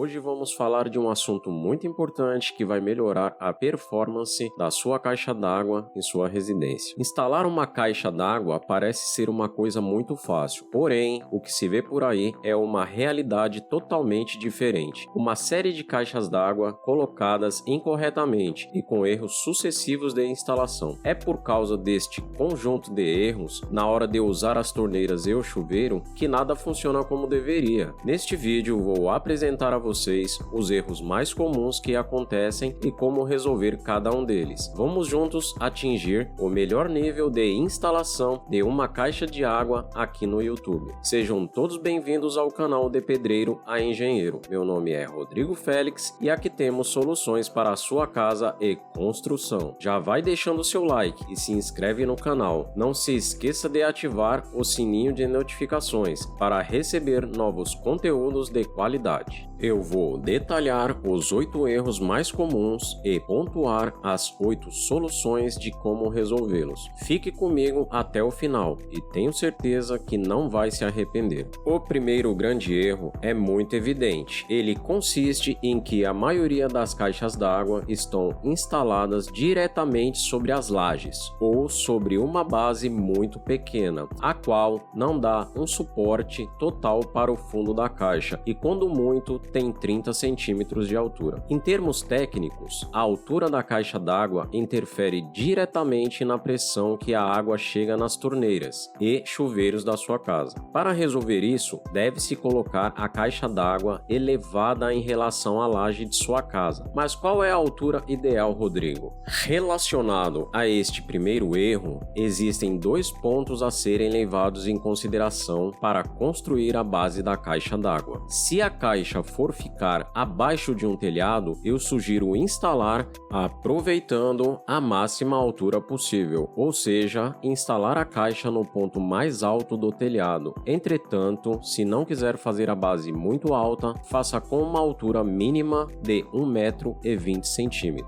Hoje vamos falar de um assunto muito importante que vai melhorar a performance da sua caixa d'água em sua residência. Instalar uma caixa d'água parece ser uma coisa muito fácil, porém, o que se vê por aí é uma realidade totalmente diferente. Uma série de caixas d'água colocadas incorretamente e com erros sucessivos de instalação. É por causa deste conjunto de erros, na hora de usar as torneiras e o chuveiro, que nada funciona como deveria. Neste vídeo vou apresentar a vocês os erros mais comuns que acontecem e como resolver cada um deles. Vamos juntos atingir o melhor nível de instalação de uma caixa de água aqui no YouTube. Sejam todos bem-vindos ao canal de Pedreiro a Engenheiro. Meu nome é Rodrigo Félix e aqui temos soluções para a sua casa e construção. Já vai deixando seu like e se inscreve no canal. Não se esqueça de ativar o sininho de notificações para receber novos conteúdos de qualidade. Eu vou detalhar os 8 erros mais comuns e pontuar as 8 soluções de como resolvê-los. Fique comigo até o final e tenho certeza que não vai se arrepender. O primeiro grande erro é muito evidente. Ele consiste em que a maioria das caixas d'água estão instaladas diretamente sobre as lajes ou sobre uma base muito pequena, a qual não dá um suporte total para o fundo da caixa e quando muito tem 30 centímetros de altura. Em termos técnicos, a altura da caixa d'água interfere diretamente na pressão que a água chega nas torneiras e chuveiros da sua casa. Para resolver isso, deve-se colocar a caixa d'água elevada em relação à laje de sua casa. Mas qual é a altura ideal, Rodrigo? Relacionado a este primeiro erro, existem 2 pontos a serem levados em consideração para construir a base da caixa d'água. Se a caixa for ficar abaixo de um telhado, eu sugiro instalar aproveitando a máxima altura possível, ou seja, instalar a caixa no ponto mais alto do telhado. Entretanto, se não quiser fazer a base muito alta, faça com uma altura mínima de 1,20 m.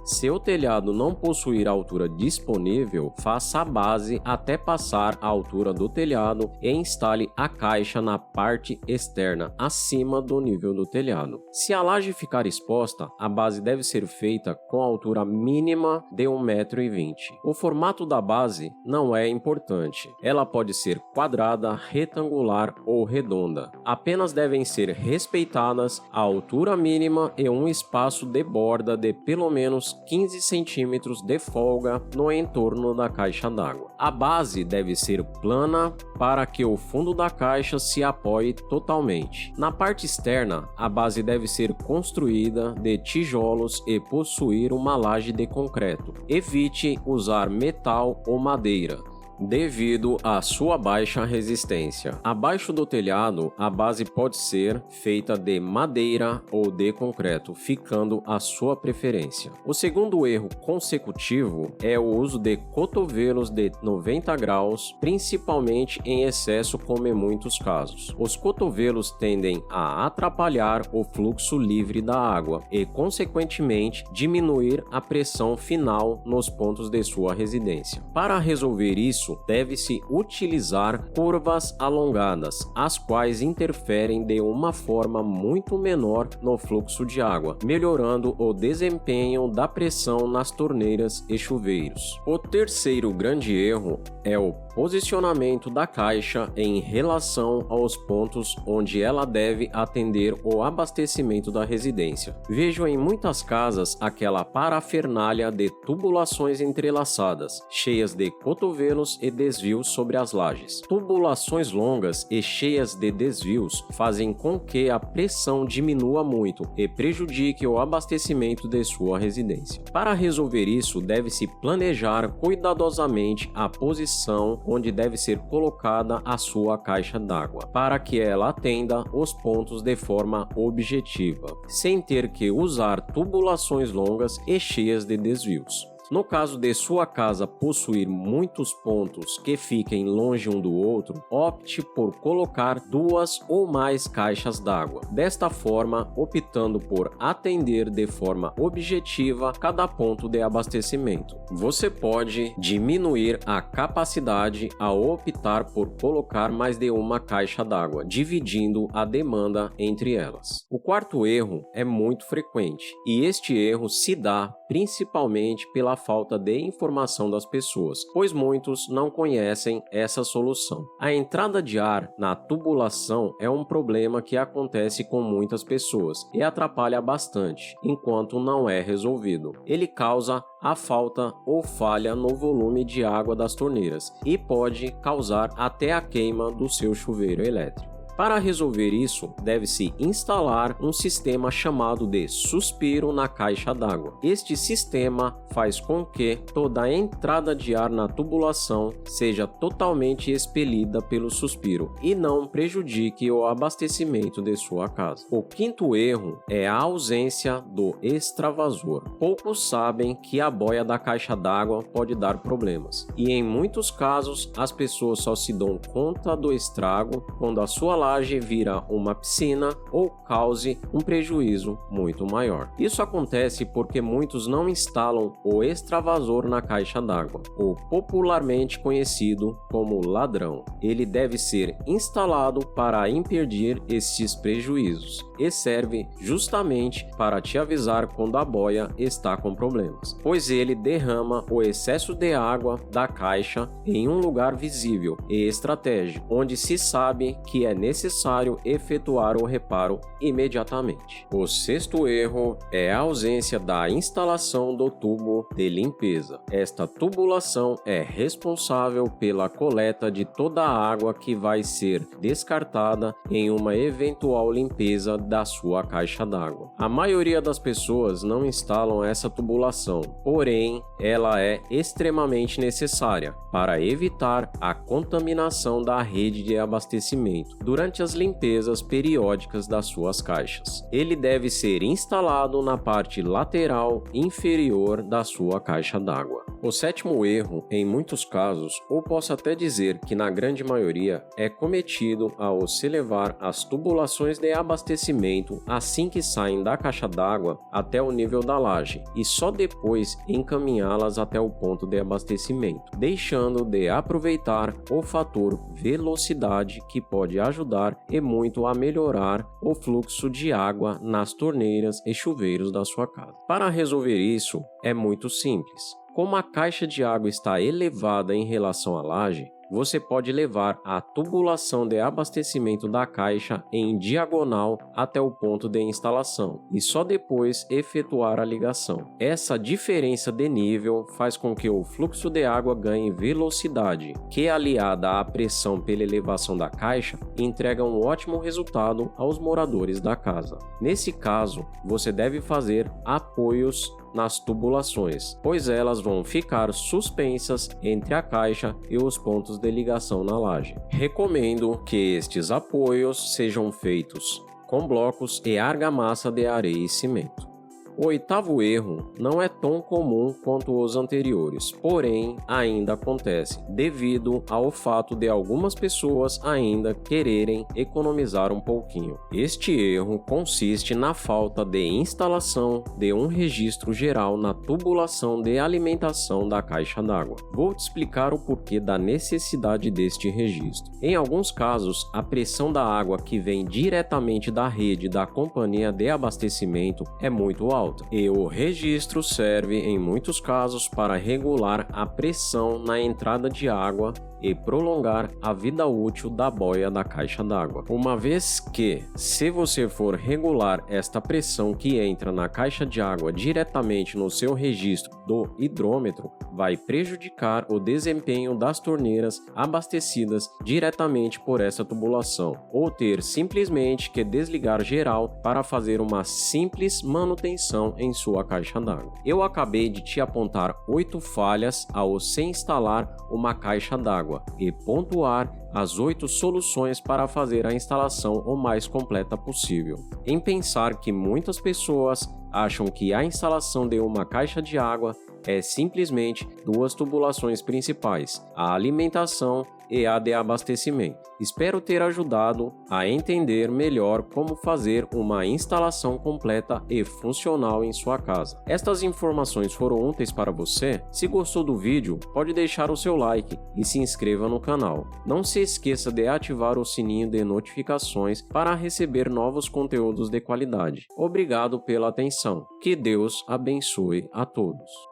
Se o telhado não possuir altura disponível, faça a base até passar a altura do telhado e instale a caixa na parte externa, acima do nível do telhado. Se a laje ficar exposta, a base deve ser feita com a altura mínima de 1,20 m. O formato da base não é importante. Ela pode ser quadrada, retangular ou redonda. Apenas devem ser respeitadas a altura mínima e um espaço de borda de pelo menos 15 centímetros de folga no entorno da caixa d'água. A base deve ser plana para que o fundo da caixa se apoie totalmente. Na parte externa, a base deve ser construída de tijolos e possuir uma laje de concreto. Evite usar metal ou madeira, devido à sua baixa resistência. Abaixo do telhado, a base pode ser feita de madeira ou de concreto, ficando à sua preferência. O segundo erro consecutivo é o uso de cotovelos de 90 graus, principalmente em excesso, como em muitos casos. Os cotovelos tendem a atrapalhar o fluxo livre da água e, consequentemente, diminuir a pressão final nos pontos de sua residência. Para resolver isso, deve-se utilizar curvas alongadas, as quais interferem de uma forma muito menor no fluxo de água, melhorando o desempenho da pressão nas torneiras e chuveiros. O terceiro grande erro é o posicionamento da caixa em relação aos pontos onde ela deve atender o abastecimento da residência. Vejo em muitas casas aquela parafernália de tubulações entrelaçadas, cheias de cotovelos e desvios sobre as lajes. Tubulações longas e cheias de desvios fazem com que a pressão diminua muito e prejudique o abastecimento de sua residência. Para resolver isso, deve-se planejar cuidadosamente a posição onde deve ser colocada a sua caixa d'água, para que ela atenda os pontos de forma objetiva, sem ter que usar tubulações longas e cheias de desvios. No caso de sua casa possuir muitos pontos que fiquem longe um do outro, opte por colocar 2 ou mais caixas d'água. Desta forma, optando por atender de forma objetiva cada ponto de abastecimento. Você pode diminuir a capacidade ao optar por colocar mais de uma caixa d'água, dividindo a demanda entre elas. O quarto erro é muito frequente, e este erro se dá principalmente pela falta de informação das pessoas, pois muitos não conhecem essa solução. A entrada de ar na tubulação é um problema que acontece com muitas pessoas e atrapalha bastante, enquanto não é resolvido. Ele causa a falta ou falha no volume de água das torneiras e pode causar até a queima do seu chuveiro elétrico. Para resolver isso, deve-se instalar um sistema chamado de suspiro na caixa d'água. Este sistema faz com que toda a entrada de ar na tubulação seja totalmente expelida pelo suspiro e não prejudique o abastecimento de sua casa. O quinto erro é a ausência do extravasor. Poucos sabem que a boia da caixa d'água pode dar problemas, e em muitos casos as pessoas só se dão conta do estrago quando a sua laje vira uma piscina ou cause um prejuízo muito maior. Isso acontece porque muitos não instalam o extravasor na caixa d'água, ou popularmente conhecido como ladrão. Ele deve ser instalado para impedir esses prejuízos e serve justamente para te avisar quando a boia está com problemas, pois ele derrama o excesso de água da caixa em um lugar visível e estratégico, onde se sabe que é necessário efetuar o reparo imediatamente. O sexto erro é a ausência da instalação do tubo de limpeza. Esta tubulação é responsável pela coleta de toda a água que vai ser descartada em uma eventual limpeza da sua caixa d'água. A maioria das pessoas não instalam essa tubulação, porém ela é extremamente necessária para evitar a contaminação da rede de abastecimento durante as limpezas periódicas das suas caixas. Ele deve ser instalado na parte lateral inferior da sua caixa d'água. O sétimo erro, em muitos casos, ou posso até dizer que na grande maioria, é cometido ao se levar as tubulações de abastecimento assim que saem da caixa d'água até o nível da laje e só depois encaminhá-las até o ponto de abastecimento, deixando de aproveitar o fator velocidade, que pode ajudar e muito a melhorar o fluxo de água nas torneiras e chuveiros da sua casa. Para resolver isso, é muito simples. Como a caixa de água está elevada em relação à laje, você pode levar a tubulação de abastecimento da caixa em diagonal até o ponto de instalação e só depois efetuar a ligação. Essa diferença de nível faz com que o fluxo de água ganhe velocidade, que aliada à pressão pela elevação da caixa, entrega um ótimo resultado aos moradores da casa. Nesse caso, você deve fazer apoios nas tubulações, pois elas vão ficar suspensas entre a caixa e os pontos de ligação na laje. Recomendo que estes apoios sejam feitos com blocos e argamassa de areia e cimento. O oitavo erro não é tão comum quanto os anteriores, porém ainda acontece devido ao fato de algumas pessoas ainda quererem economizar um pouquinho. Este erro consiste na falta de instalação de um registro geral na tubulação de alimentação da caixa d'água. Vou te explicar o porquê da necessidade deste registro. Em alguns casos, a pressão da água que vem diretamente da rede da companhia de abastecimento é muito alta, e o registro serve em muitos casos para regular a pressão na entrada de água e prolongar a vida útil da boia da caixa d'água. Uma vez que, se você for regular esta pressão que entra na caixa de água diretamente no seu registro do hidrômetro, vai prejudicar o desempenho das torneiras abastecidas diretamente por essa tubulação, ou ter simplesmente que desligar geral para fazer uma simples manutenção em sua caixa d'água. Eu acabei de te apontar 8 falhas ao se instalar uma caixa d'água e pontuar as 8 soluções para fazer a instalação o mais completa possível. Em pensar que muitas pessoas acham que a instalação de uma caixa de água é simplesmente duas tubulações principais, a alimentação e a de abastecimento. Espero ter ajudado a entender melhor como fazer uma instalação completa e funcional em sua casa. Estas informações foram úteis para você? Se gostou do vídeo, pode deixar o seu like e se inscreva no canal. Não se esqueça de ativar o sininho de notificações para receber novos conteúdos de qualidade. Obrigado pela atenção. Que Deus abençoe a todos.